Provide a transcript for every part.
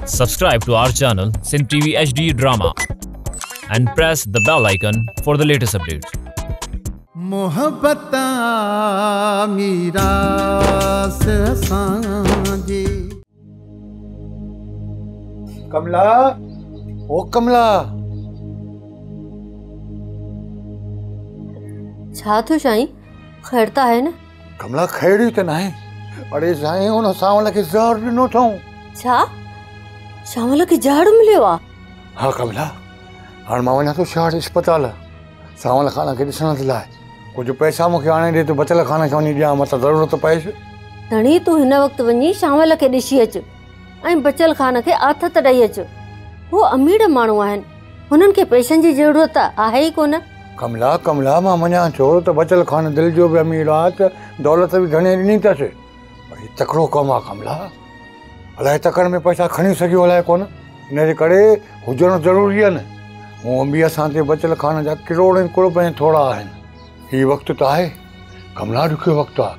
Subscribe to our channel Sin TV HD Drama and press the bell icon for the latest updates. मोहब्बत मीरा से सांझे। कमला, ओ कमला, छा थो साईं? खैर त आहे न? कमला खैड़ी त नाहे। अड़े साईं उन सावल खे ज़हर ॾिनो अथऊं। छा? सावल खे ज़हर मिलियो आहे? हा कमला, हाणे मां वञा थो शहर अस्पताल सावल खाना खे ॾिसण जे लाइ। कुछ पैसा मूंखे आणे ॾे त बचल खाना खे वञी ॾियां, मतिलबु ज़रूरत पएसि। धणी तूं हिन वक़्तु वञी सावल खे ॾिसी अचु ऐं बचल खाना खे आथत ॾेई अचु। हू अमीर माण्हू आहिनि, हुननि खे पैसनि जी ज़रूरत आहे ई कोन। कमला कमला, मां मञा थो त बचल खानो दिलि जो बि अमीर आहे त दौलत बि घणे ॾिनी अथसि, पर हीउ तकिड़ो कमु आहे कमला। अलाए तकड़ि में पैसा खणी सघियो अलाए कोन, हिनजे करे हुजणु ज़रूरी आहे न। हूअं बि असां ते बचल खाने जा किरोड़ ऐं कुड़ब ऐं थोरा आहिनि। हीउ वक़्तु त आहे कमला, ॾुखियो वक़्तु आहे।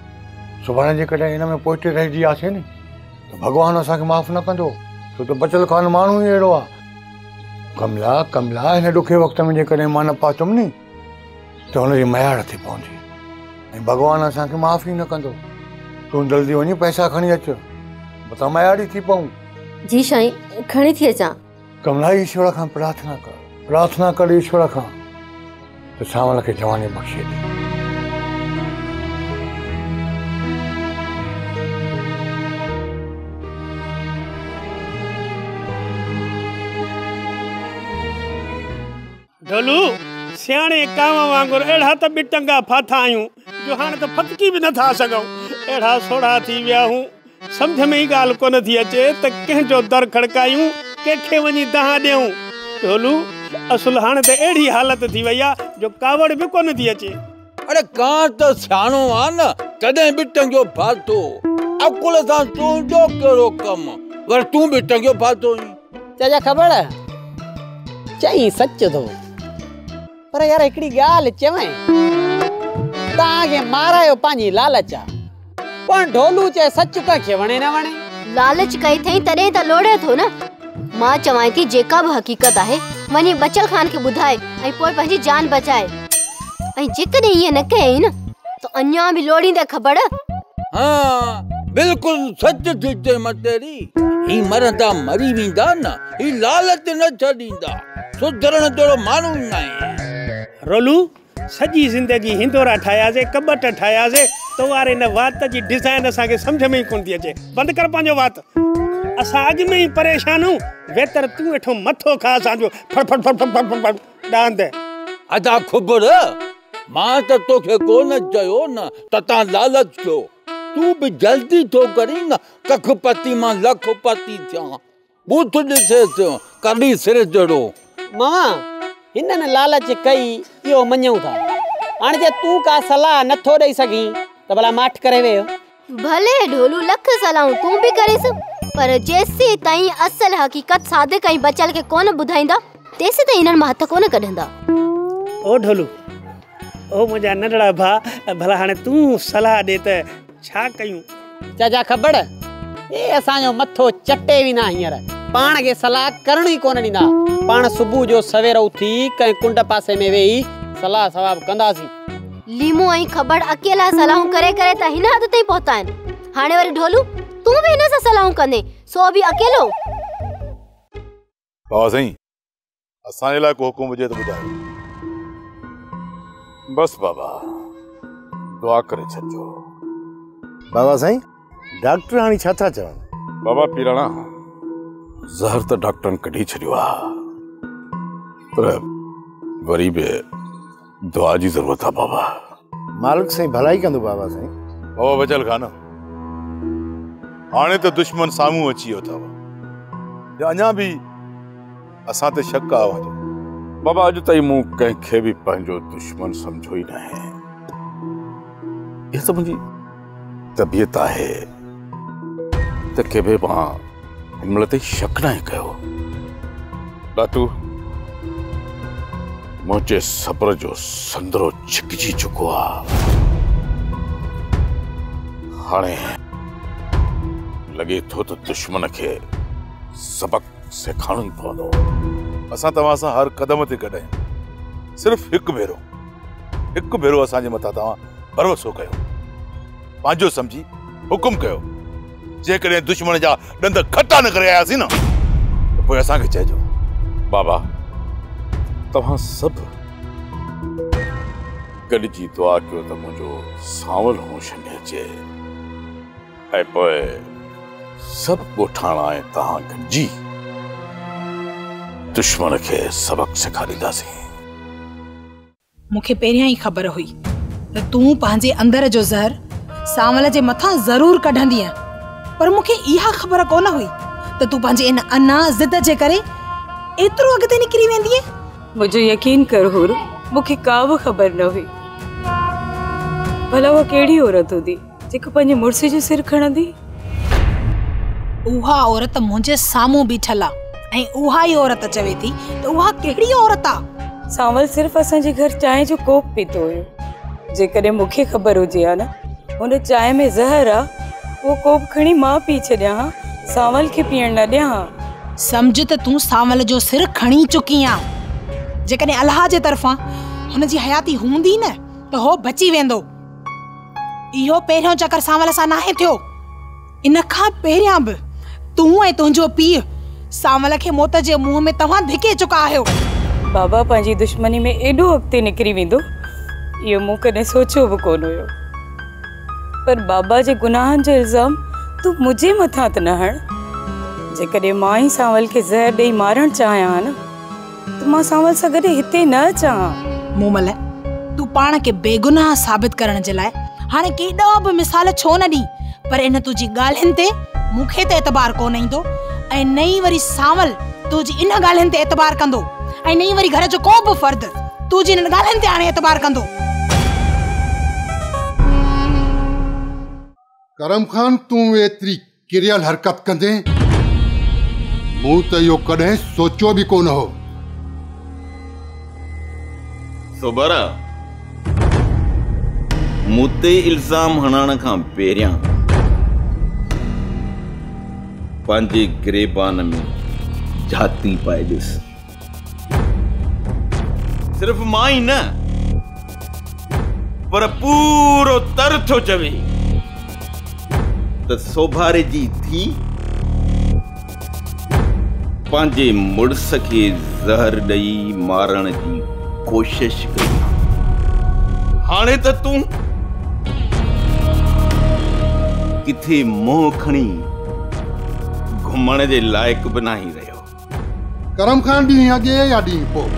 सुभाणे जेकॾहिं हिन में पोइते रहिजी वियासीं न त भॻवानु असांखे माफ़ु न कंदो, छो त बचल खानो माण्हू ई अहिड़ो आहे। कमला कमला, हिन ॾुखे वक़्त में जेकॾहिं मां न पातुमि नी त हुनजी मयाड़ थी पवंदी ऐं भॻवानु असांखे माफ़ु ई न कंदो। तूं जल्दी वञी पैसा खणी अचु, मथां मयाड़ी थी पऊं। जी साईं, खणी थी अचां। कमला, ईश्वर खां प्रार्थना कर ईश्वर खां त सावल खे जवानी बख़्शे ॾे। ढोलू, सियाणे काम वांगुर अहिड़ा त बिटंगा फाथा आहियूं जो हाणे त फटकी बि नथा सघूं। अहिड़ा सोढ़ा थी विया हूं, सम्झ में ई ॻाल्हि कोन थी अचे त कंहिंजो दर खड़कायूं, कंहिंखे वञी दहा ॾियूं। ढोलू, असुल हाणे त अहिड़ी हालत थी वई आहे जो कावड़ बि कोन थी अचे। अरे कां त सियाणो आहे न, तॾहिं बि टंगियो फाथो। अकुल सां तुंहिंजो कहिड़ो कमु, वर तूं बि टंगियो फाथो। चाचा ख़बर चई सच थो, पर यार हिकिड़ी ॻाल्हि चवई, तव्हांखे मारायो पंहिंजी लालच आहे, पण ढोलू चए सच कंहिंखे वणे न वणे। लालच कई थई तॾहिं त लोड़े थो न। मां चवां थी जेका बि हक़ीक़त आहे वञी बचल खान खे ॿुधाए ऐं पोइ पंहिंजी जान बचाए। ऐं जेकॾहिं ईअं न कयई न त अञा बि लोड़ींदे ख़बर। हाँ, बिल्कुलु सच थी चए मतेरी। ही मरंदा मरी वेंदा न, ही लालच न छॾींदा। सुधरण जहिड़ो माण्हू न आहे। रोलू, सॼी ज़िंदगी हिंदोरा ठाहियासीं, कॿट ठाहियासीं, तो वारे हिन वात जी डिज़ाइन असांखे सम्झ में ई कोन थी अचे। बंदि कर पंहिंजो वात, असां अॻु में ई परेशान हूं। वेतर तूं वेठो मथो खा असांजो फड़ फड़ फड़ फड़ फड़ फड़ डांद। अदा ख़बर, मां त तोखे कोन चयो न त तव्हां लालच कयो। तूं बि जल्दी थो करी न, कखपति मां लखपति थियां। बूथ ॾिसेसि कॾहिं सिर जड़ो। मामा, हिननि लालच कई इहो मञूं था। हाणे जे तूं का सलाह नथो ॾेई सघीं त भला माठ करे वेह। भले ढोलू, लख सलाहूं तूं बि करेसि, पर जेसी ताईं असल हक़ीक़त सादिक ऐं बचल खे कोन ॿुधाईंदा तेसी ताईं हिननि मां हथ कोन कढंदा। ओ ढोलू, ओ मुंहिंजा नंढड़ा भाउ, भला हाणे तूं सलाह ॾे त छा कयूं? चाचा ख़बर, ए असांजो मथो चटे बि न हींअर, पाण खे सलाह करण ई कोन ॾींदा। पाण सुबुह जो सवेर उथी कंहिं कुंड पासे में वेही सलाह सवाब कंदासीं। लीमो ऐं ख़बर अकेला सलाहूं करे करे त हिन हद ताईं पहुता आहिनि। हाणे वरी ढोलू तूं बि हिन सां सलाहूं कंदे, सो बि अकेलो। बाबा साईं, असांजे लाइ को हुकुम हुजे त ॿुधायो। बस बाबा, दुआ करे छॾिजो। बाबा साईं, डॉक्टर हाणे छा था चवनि? बाबा पीराणा, ज़हर त डॉक्टरनि कढी छॾियो आहे, पर वरी बि दुआ जी ज़रूरत आहे बाबा। मालिक साईं भलाई कंदो बाबा साईं। बाबा बचल खान, हाणे त दुश्मन साम्हूं अची वियो अथव, अञा बि असां ते शक आहे। बाबा अॼु ताईं मूं कंहिंखे बि पंहिंजो दुश्मन सम्झो ई न आहे। इहा त मुंहिंजी तबियत आहे त के बि मां हिन महिल ताईं शक न कयो। ॾाटू, मुंहिंजे सब्र जो संदरो छिकिजी चुको आहे। हाणे लगे थो तो दुश्मन के सबक सेखारणो ई पवंदो। असां तव्हां सां हर कदम ते गॾु आहियूं। सिर्फ़ हिकु भेरो असांजे मथां तव्हां भरोसो कयो, पंहिंजो सम्झी हुकुम कयो। जेकॾहिं दुश्मन जा ॾंद खटा न करे आयासीं न त पोइ असांखे चइजो। बाबा तव्हां सभु गॾिजी दुआ कयो त मुंहिंजो सावल होश में अचे ऐं पोइ सभु ॻोठाणा ऐं तव्हां गॾिजी दुश्मन खे सबक सेखारींदासीं। मूंखे पहिरियां ई ख़बर हुई त तूं पंहिंजे अंदर जो ज़हर सावल जे मथां ज़रूर कढंदीअ, पर मूंखे इहा ख़बर कोन हुई त तूं पंहिंजे इन अना ज़िद जे करे एतिरो अॻिते निकिरी वेंदीअ। मुझे यकीन कर हुर, मूंखे का बि ख़बर न हुई। भला उहा कहिड़ी औरत हूंदी जेको पंहिंजे मुड़ुस जो सिर खणंदी? उहा औरत मुंहिंजे साम्हूं बीठल आहे ऐं उहा ई औरत चवे थी त उहा कहिड़ी औरत आहे। सावल सिर्फ़ असांजे घर चांहि जो कोप पीतो हुयो। जेकॾहिं मूंखे ख़बर हुजे हा न हुन चांहि में ज़हर आहे, उहो कोप खणी मां पी छॾियां हा, सावल खे पीअण न ॾियां हा। समझ त तूं सावल जो सिर खणी चुकी आहे। जेकॾहिं अल्लाह जे तरफ़ां हुनजी हयाती हूंदी न त हो बची वेंदो। इहो पहिरियों चकर सावल सां नाहे थियो। इन खां पहिरियां बि तूं ऐं तुंहिंजो पीउ सावल खे मौत जे मुंहं में तव्हां धिके चुका आहियो। बाबा पंहिंजी दुश्मनी में एॾो अॻिते निकिरी वेंदो इहो मूं कॾहिं सोचियो बि कोन हुयो। पर बाबा जे गुनाहनि जो इल्ज़ाम तूं मुंहिंजे मथां त न हण। जेकॾहिं मां ई सावल खे ज़हर ॾेई मारणु चाहियां हा न त मां सावल सां गॾु हिते न अचां। मोमल, तूं पाण खे बेगुनाह साबित करण जे लाइ हाणे केॾा बि मिसाल छो न ॾी, पर इन तुंहिंजी ॻाल्हियुनि ते मूंखे त एतबार कोन ईंदो ऐं नई वरी सावल तुंहिंजी इन ॻाल्हियुनि ते एतबार कंदो ऐं नई वरी घर जो को बि फर्द तुंहिंजी इन ॻाल्हियुनि ते हाणे एतबार कंदो। करम खान, तूं एतिरी किरियल हरकत कंदे मूं त इहो कॾहिं सोचियो बि कोन हो। सोबारा, मूं ते इल्ज़ाम हणण खां पहिरियां पंहिंजे गिरेबान में झाती पाए ॾिस। सिर्फ़ मां ई न पर पूरो तर थो चवे त सोभारे जी थी पंहिंजे मुड़ुस खे ज़हर ॾेई मारण जी कोशिश कई। हाणे त तूं किथे मोह खणी घुमण जे लाइक़ बि नाही रहियो। करम खान, ॾींहुं अॻे या ॾींहुं पोइ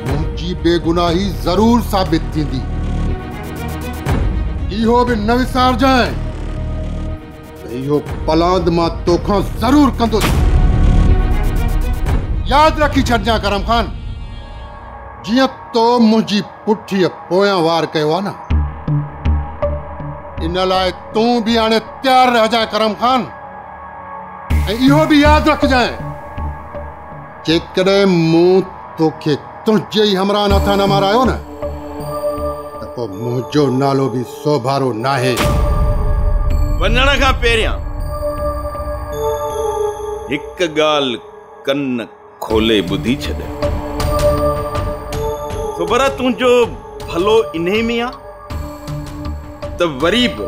मुंहिंजी बेगुनाही ज़रूर साबित थींदी। इहो बि न विसारजांइ त इहो पलांद मां तोखां ज़रूर कंदुसि। यादि रखी छॾिजांइ करम खान, जीअं तो मुंहिंजी पुठीअ पोयां वार कयो आहे न, इन लाइ तूं बि हाणे तयारु रहिजांइ करम खान। ऐं इहो बि यादि रखजांइ, जेकॾहिं मूं तोखे तुंहिंजे ई हमराह नथा न मारायो न त पोइ मुंहिंजो नालो बि सोभारो नाहे। वञण खां पहिरियां हिकु ॻाल्हि कन खोले ॿुधी छॾ। सोभारा, तुंहिंजो भलो इन्हे में आहे त वरी बि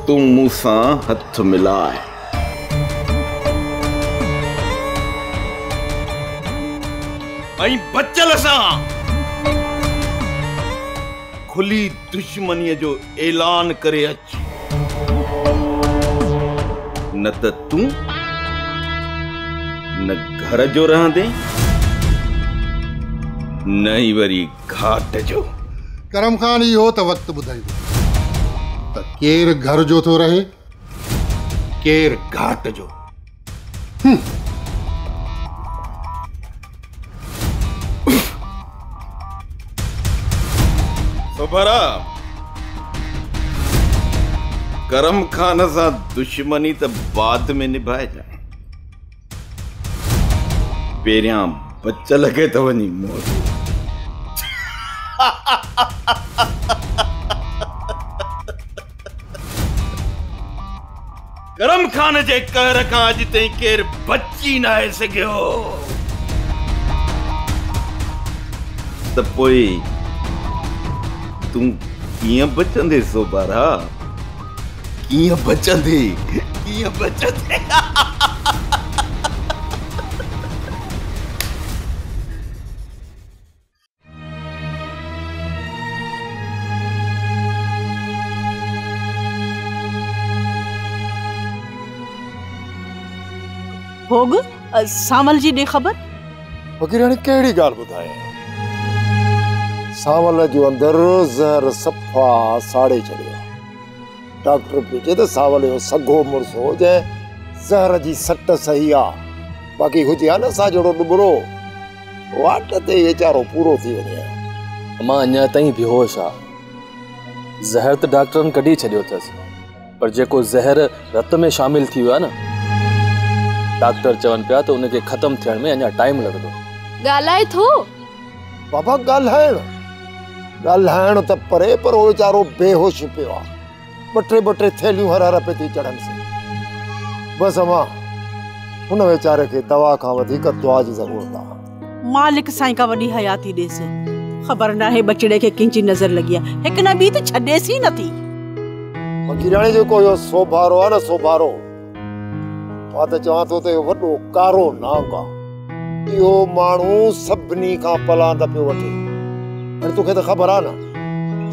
तूं मूंसां हथ मिलाए। ऐं बचल सां खुली दुश्मनीअ जो ऐलान करे अच, न त तूं न घर जो रहंदे न ई वरी घाट जो। करम खान, इहो त वक़्तु ॿुधाईंदो त केरु घर जो थो रहे, केरु घाट जो। सोभारा, करम खान सां दुश्मनी त बाद में निभाइजांइ, पहिरियां बचल खे त वञी मौत। करम खान जे कहर खां अॼु ताईं केरु बची न आहे सघियो। त पोइ तूं कीअं बचंदे सोबारा? कीअं बचंदे? कीअं बचंदे? भोग सावल जी ॾे ख़बर? वकीराणी कहिड़ी ॻाल्हि ॿुधाए? सावल जो अंदर ज़हर सफ़ा साड़े छॾियो। डॉक्टर पियो चए त सावल जो सॻो मुड़ुस हो जंहिं ज़हर जी सट सही आहे, बाक़ी हुजे हा न असां जहिड़ो ॾुबरो वाट ते वीचारो पूरो थी वञे। मां अञा ताईं बेहोश आहे। ज़हर त डॉक्टरनि कढी छॾियो अथसि, पर जेको ज़हर रत में शामिल थी वियो आहे न, डॉक्टर चवनि पिया त उनखे ख़त्म थियण में अञा टाइम लॻंदो। ॻाल्हाए थो बाबा? ॻाल्हाइण त परे, पर वो वीचारो बेहोश पियो आहे। ॿ टे थैलियूं हर पे थी चढ़नि से। बस अमां हुन वीचारे खे दवा खां वधीक दुआ जी ज़रूरत आहे। मालिक साईं का वॾी हयाती ॾेसि। ख़बर न आहे बचिड़े खे किंची नज़र लॻी आहे, हिक न ॿी त छॾेसि ई नथी। वकीराणी जेको इहो सोभारो आहे न, सोभारो मां त चवां थो त वॾो कारो नांग आहे। इहो माण्हू सभिनी खां पलांद पियो वठे। हाणे तोखे त ख़बर आहे न,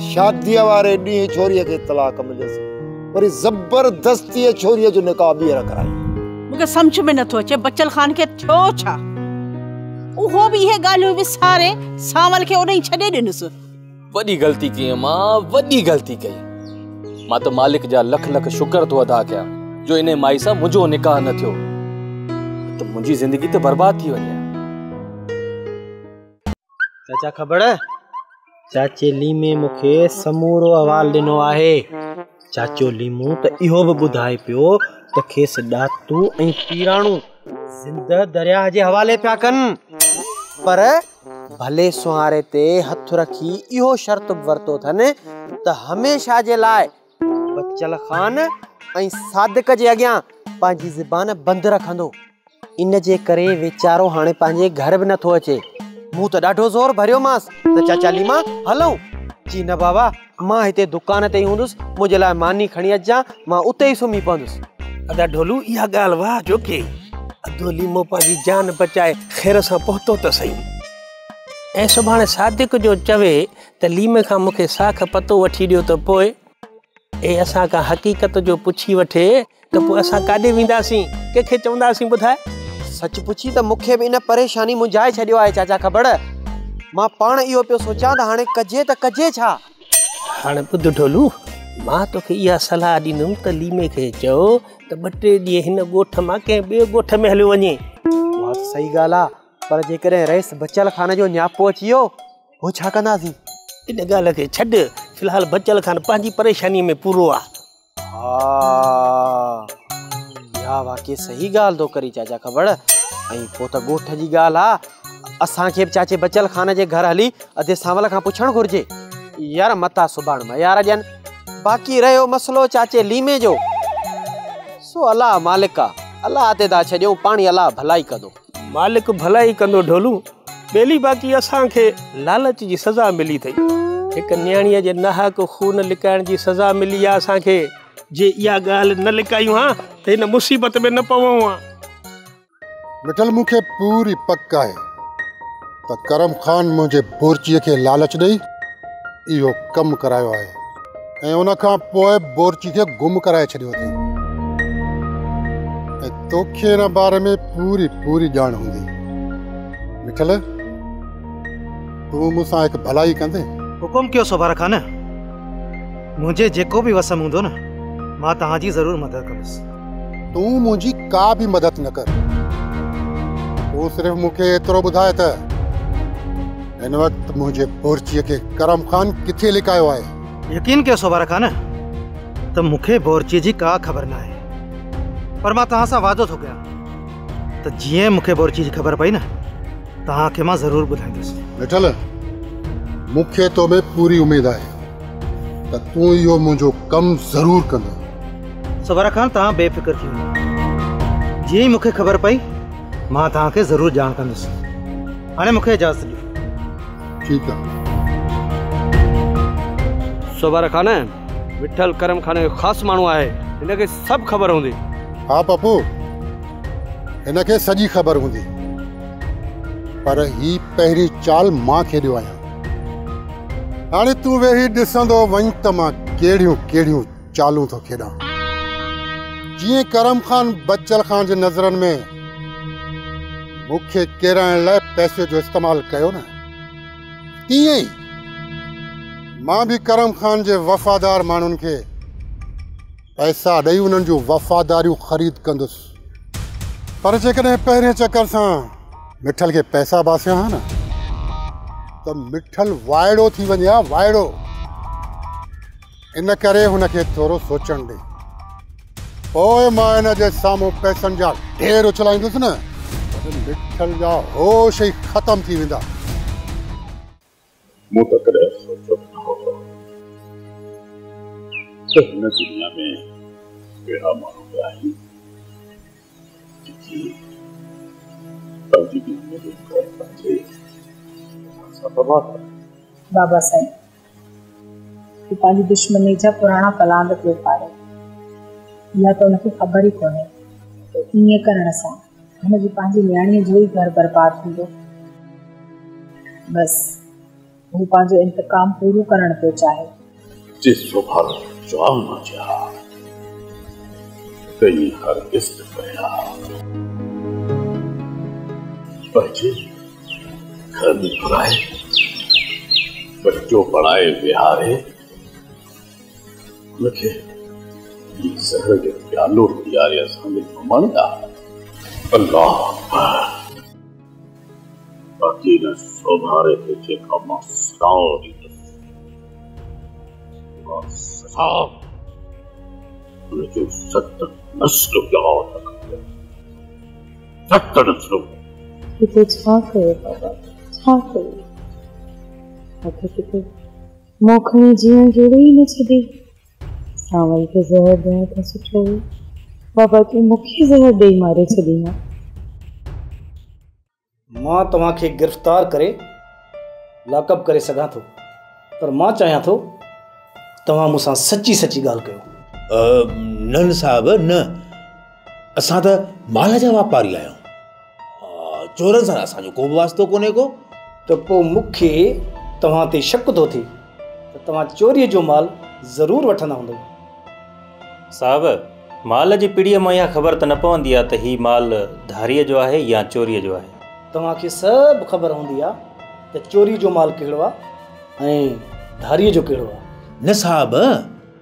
शादीअ वारे ॾींहुं छोरीअ खे तलाक मिलियसि, वरी ज़बरदस्ती छोरीअ जो निकाह ॿीहर कराई। मूंखे सम्झ में नथो अचे बचल खान खे थियो छा? उहो बि इहे ॻाल्हियूं विसारे सावल खे ओॾे छॾे ॾिनसि। वॾी ग़लती कई मां, वॾी ग़लती कई। मां त मालिक जा लख लख शुक्र थो अदा कयां जो इन माई सां मुंहिंजो निकाह न थियो, त मुंहिंजी ज़िंदगी त बर्बाद थी वञे। चाचा ख़बर? चाचे लीमे मूंखे समूरो अहवाल ॾिनो आहे। चाचो लीमू त इहो बि ॿुधाए पियो त खेसि ॾातू ऐं पीराणू ज़िंदह दरिया जे हवाले पिया कनि, पर भले सुहारे ते हथ रखी इहो शर्त वरितो अथनि त हमेशा जे लाइ बचल खान ऐं सादिक जे अॻियां पंहिंजी ज़बान बंदि रखंदो। इन जे करे वीचारो हाणे पंहिंजे घर बि नथो अचे। मूं त ॾाढो ज़ोर भरियोमांसि त चाचा लीमा हलूं। जी न बाबा, मां हिते दुकान ते ई हूंदुसि, मुंहिंजे लाइ मानी खणी अचिजां, मां उते ई सुम्ही पवंदुसि। अदा ढोलू इहा ॻाल्हि वाह जो के अधो लीमो पंहिंजी जान बचाए ख़ैर सां पहुतो त सही। ऐं सुभाणे सादिक जो चवे त लीमे खां मूंखे साख पतो वठी ॾियो त पोइ असां खां हक़ीक़त जो पुछी वठे त पोइ असां काॾे वेंदासीं, कंहिंखे चवंदासीं ॿुधाए? सच पुछी त मूंखे बि इन परेशानी मुंझाए छॾियो आहे चाचा ख़बर। मां पाण इहो पियो सोचां त हाणे कजे त कजे छा। हाणे ॿुध ढोलू, मां तोखे इहा सलाह ॾींदुमि त लीमे खे चओ त 2-3 ॾींहं हिन ॻोठ मां कंहिं ॿिए ॻोठ में हलियो वञे। उहा सही ॻाल्हि आहे, पर जेकॾहिं रईस बचल खान जो न्यापो अची वियो, हो छा कंदासीं? इन ॻाल्हि खे छॾ, फ़िलहाल बचल खान पंहिंजी परेशानी में पूरो आहे। हा, इहा वाकई सही ॻाल्हि थो करी चाचा ख़बर। ऐं पोइ त ॻोठ जी ॻाल्हि आहे, असांखे बि चाचे बचल खान जे घर हली अधे सावल खां पुछणु घुरिजे। यार मता सुभाणे मयार ॾियनि, बाक़ी रहियो मसलो चाचे लीमे जो, सो अलाह मालिक आहे, अलाह ते था छॾियूं, पाणी अलाह भलाई कंदो। मालिक भलाई कंदो ढोलू। ॿेली बाक़ी असांखे लालच जी सज़ा मिली अथई। हिकु न्याणीअ जे नाहक खून लिकाइण जी सज़ा मिली आहे असांखे। जे इहा ॻाल्हि न लिकायूं हा त हिन मुसीबत में न पवूं हा। मिठल मूंखे पूरी पक आहे त करम खान मुंहिंजे बोरचीअ खे लालच ॾेई इहो कमु करायो आहे ऐं उन खां पोइ बोरची खे गुम कराए छॾियो अथई। ऐं तोखे हिन बारे में पूरी पूरी ॼाण हूंदी। मिठल, तूं मूंसां हिकु भलाई कंदे? हुकुम कयो सोभार खान, मुंहिंजे जेको बि वसम हूंदो न, मां तव्हांजी ज़रूरु मदद कंदुसि। तूं मुंहिंजी का बि मदद न कर। तूं सिर्फ़ु मूंखे एतिरो ॿुधाए त हिन वक़्तु मुंहिंजे बोरचीअ खे करम खान किथे लिकायो आहे। यकीन कयो सोभार खान त मूंखे बोरचीअ जी का ख़बर न आहे, पर मां तव्हां सां वादो थो कयां त जीअं मूंखे बोरची जी ख़बर पई न, तव्हांखे मां ज़रूरु ॿुधाईंदुसि। मिठल, मूंखे तो में पूरी उमेद आहे त तूं इहो मुंहिंजो कमु ज़रूरु कंदो। सवारा खान तव्हां बेफ़िक्र थी वञो। जीअं ई मूंखे ख़बर पई मां तव्हांखे ज़रूरु ॼाण कंदुसि। हाणे मूंखे इजाज़त ॾियो। ठीकु आहे। सवारा खान विठल करम खाने जो ख़ासि माण्हू आहे, हिनखे सभु ख़बर हूंदी। हा पप्पू, हिनखे सॼी ख़बर हूंदी, पर ही पहिरीं चाल मां खेॾियो आहियां। हाणे तूं वेही ॾिसंदो वञ त मां कहिड़ियूं कहिड़ियूं चालूं थो खेॾां। जीअं करम खान बच्चल खान जे नज़रनि में मूंखे किराइण लाइ पैसे जो इस्तेमालु कयो न, तीअं ई मां बि करम खान जे वफ़ादार माण्हुनि खे पैसा ॾेई उन्हनि जूं वफ़ादारियूं ख़रीद कंदुसि। पर जेकॾहिं पहिरें चकर सां मिठल खे पैसा बासिया हा न त मिठल वाइड़ो थी वञे हा, वाइड़ो। इन करे हुनखे थोरो सोचण ॾे, पोइ मां हिन जे साम्हूं पैसनि जा ढेर उछलाईंदुसि न, मिठल जा होश ई ख़तम थी वेंदा। मूं त कॾहिं सोचियो न हो त हिन दुनिया में अहिड़ा माण्हू बि आहिनि जेकी पंहिंजी ज़िंदगी खे पंहिंजे सां तबाह करे। बाबा साईं, तूं पंहिंजी दुश्मनी जा पुराणा पलांद पियो पाड़े, या त हुनखे ख़बर ई कोन्हे त ईअं करण सां हुनजी पंहिंजी न्याणीअ जो ई घर बर्बाद थींदो। बसि हू पंहिंजो इंतकाम पूरो करणु पियो चाहे। जे स्वभाव जवाब न जा कई हर किस्त पया पंहिंजे घर में घुराए बच्चो पढ़ाए विहारे हुनखे ज़हर जो प्यालो ॾियारे असांजे घुमण था। अल्लाह बाक़ी न सोभारे खे जेका मां सदाओ ॾींदुसि सदा हुनजो 7 नस्ल यादि रखंदो। 7 नस्ल। किथे छा कयो बाबा, छा कयो? मूंखे किथे मोखणी जीअं जोड़े ई न छॾी। सावल खे ज़हर ॾियण खां सुठो हुयो बाबा तूं मूंखे ज़हर ॾेई मारे छॾी न। मां तव्हांखे गिरफ़्तार करे लाकअप करे सघां थो, पर मां चाहियां थो तव्हां मूंसां सची सची ॻाल्हि कयो। न साहब न, असां त माल जा वापारी आहियूं, चोरनि सां असांजो को बि वास्तो कोन्हे को। त पोइ मूंखे तव्हां ते शक थो थिए त तव्हां चोरीअ जो माल ज़रूरु वठंदा हूंदव। साहब, माल जी पीढ़ीअ मां इहा ख़बर त न पवंदी आहे त हीउ माल धारीअ जो आहे या चोरीअ जो आहे। तव्हांखे सभु ख़बर हूंदी आहे त चोरी जो माल कहिड़ो आहे ऐं धारीअ जो कहिड़ो आहे। न साहब,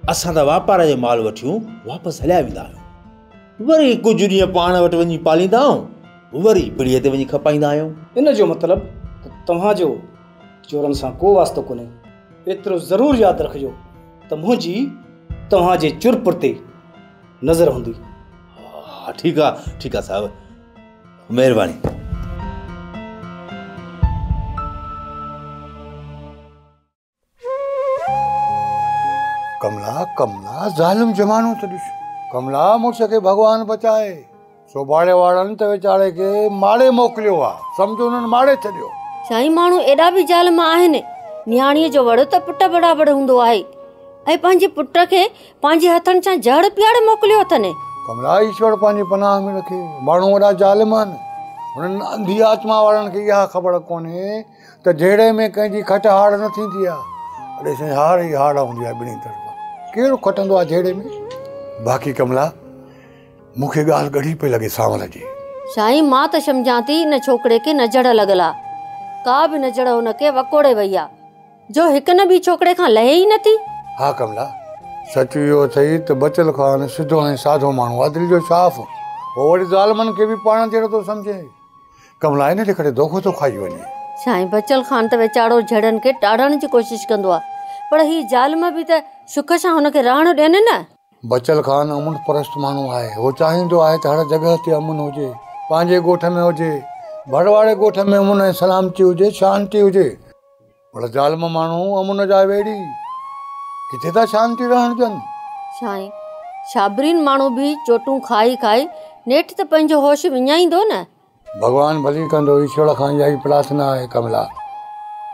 असां त वापार जो माल वठियूं वापसि हलिया वेंदा आहियूं, वरी कुझु ॾींहं पाण वटि वञी पालींदा आहियूं, वरी पीढ़ीअ ते वञी खपाईंदा आहियूं। इन जो मतिलबु त तव्हांजो चोरनि सां को वास्तो कोन्हे। एतिरो ज़रूरु यादि रखिजो त मुंहिंजी तव्हांजे चुरपुर ते नज़र हूंदी। ठीकु आहे साहब, महिरबानी। कमला कमला ज़ालिम ज़मानो त ॾिस। कमला मुड़ुस खे भॻवान बचाए, सोभाड़े वारनि त वीचारे खे माड़े मोकिलियो आहे, सम्झो उन्हनि माड़े छॾियो। साईं, माण्हू एॾा बि ज़ालिम आहिनि, न्याणीअ जो वड़ो त पुट बराबरि हूंदो आहे ऐं पंहिंजे पुट खे पंहिंजे हथनि सां जड़ पीआरे मोकिलियो अथनि। कमला ईश्वर पंहिंजी पनाह में रखे, माण्हू वॾा ज़ालिम आहिनि। हुननि अंधी आत्मा वारनि खे इहा ख़बर कोन्हे त जहिड़े में कंहिंजी खट हाड़ न थींदी आहे। अॾे साईं हार ई हाड़ हूंदी आहे ॿिन्ही तरफ़, कहिड़ो खटंदो आहे जहिड़े में। बाक़ी कमला मूंखे ॻाल्हि ॻढ़ी पई लॻे सांवल जी। साईं, मां त सम्झां थी इन छोकिरे खे नज़र लॻल आहे, का बि नज़र हुनखे वकोड़े वई आहे जो हिकु न ॿी छोकिरे खां लहे ई नथी। हा कमला, सच इहो अथई त बचल खान सिधो ऐं साधो माण्हू आहे, दिलि जो साफ़। उहो वरी ज़ालिमनि खे बि पाण जहिड़ो थो सम्झे। कमला इन जे करे दोखो थो खाई वञे। साईं, बचल खान त वीचारो झड़नि खे टाड़ण जी कोशिशि कंदो आहे, पर ही ज़ालिम बि त सुख सां हुनखे रहणु ॾियनि न। बचल खान अमुन परस्त माण्हू आहे, उहो चाहींदो आहे त हर जॻह ते अमुन हुजे, पंहिंजे ॻोठ में हुजे, भरवाड़े ॻोठ में अमुन ऐं सलामती हुजे, शांती हुजे। पर ज़ालिम माण्हू अमुन जा वेड़ी, किथे था शांती रहण ॾियनि। साईं, शाबरीन माण्हू भी चोटूं खाई खाई नेठि त पंहिंजो होश विञाईंदो न। भॻवान भली कंदो, ईश्वर खां इहा ई प्रार्थना आहे। कमला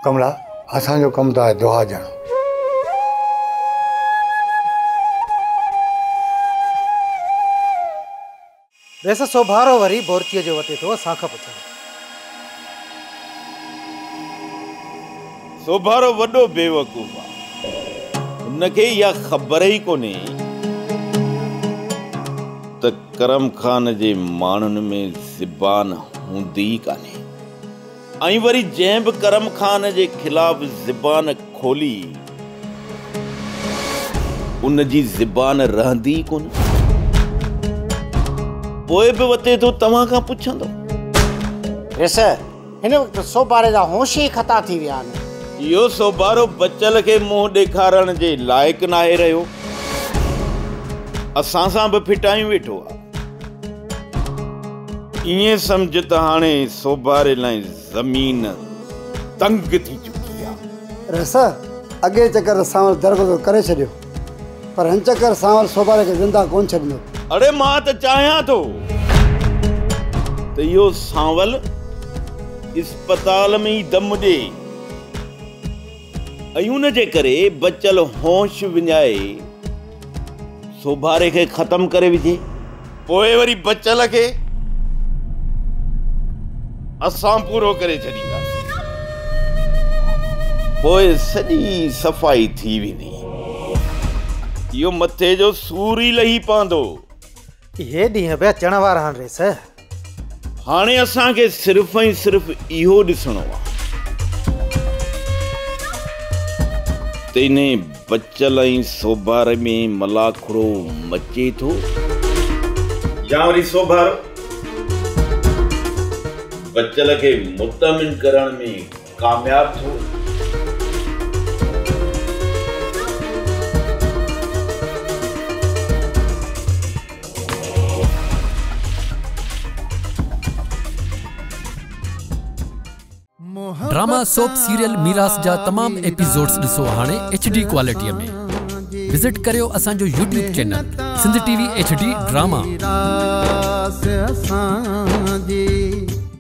कमला असांजो कमु त आहे दुआ ॾियणु। वैसे सोभारो वरी बोरचीअ जो वटे थो असां खां पुछण। सोभारो वॾो बेवकूफ़ आहे। हुनखे इहा ख़बर ई कोन्हे त करम खान जे माण्हुनि में ज़बान हूंदी कान्हे, ऐं वरी जंहिं बि करम खान जे ख़िलाफ़ ज़बान खोली उन जी ज़बान रहंदी कोन। पोइ बि वते तो तव्हां खां पुछंदो। वैसे हिन वक़्तु सोभारे जा होश ई ख़ता थी विया आहिनि। इहो सोभारो बचल खे मुंहुं ॾेखारण जे लाइक़ु नाहे रहियो। असां सां बि फिटायूं वेठो आहे। ईअं सम्झ त हाणे सोभारे लाइ ज़मीन तंग थी चुकी आहे। रस अॻे चकर सांवल दरगुज़र करे छॾियो, पर हिन चकर सांवल सोभारे खे ज़िंदा कोन छॾींदो। अरे मां त चाहियां थो त इहो सांवल इस्पताल में ई दम ॾे ऐं उन जे करे बचल होश विञाए सोभारे खे ख़तम करे विझे। पोइ वरी बचल खे असां पूरो करे छॾींदासीं। पोइ सॼी सफ़ाई थी वेंदी। इहो मथे जो सूर ई लही पवंदो। इहे ॾींहं पिया अचण वारा आहिनि रेस। हाणे असांखे सिर्फ़ ऐं सिर्फ़ इहो ॾिसणो आहे त इन बचल ऐं सोभारे में मलाखड़ो मचे थो या वरी सोभारो बचल खे मुतमिन करण में कामयाब थियो। ड्रामा सोप सीरियल मीरास जा तमाम एपिसोड्स ॾिसो हाणे HD क्वालिटीअ में। विजिट करियो असांजो YouTube channel Sindh TV HD drama.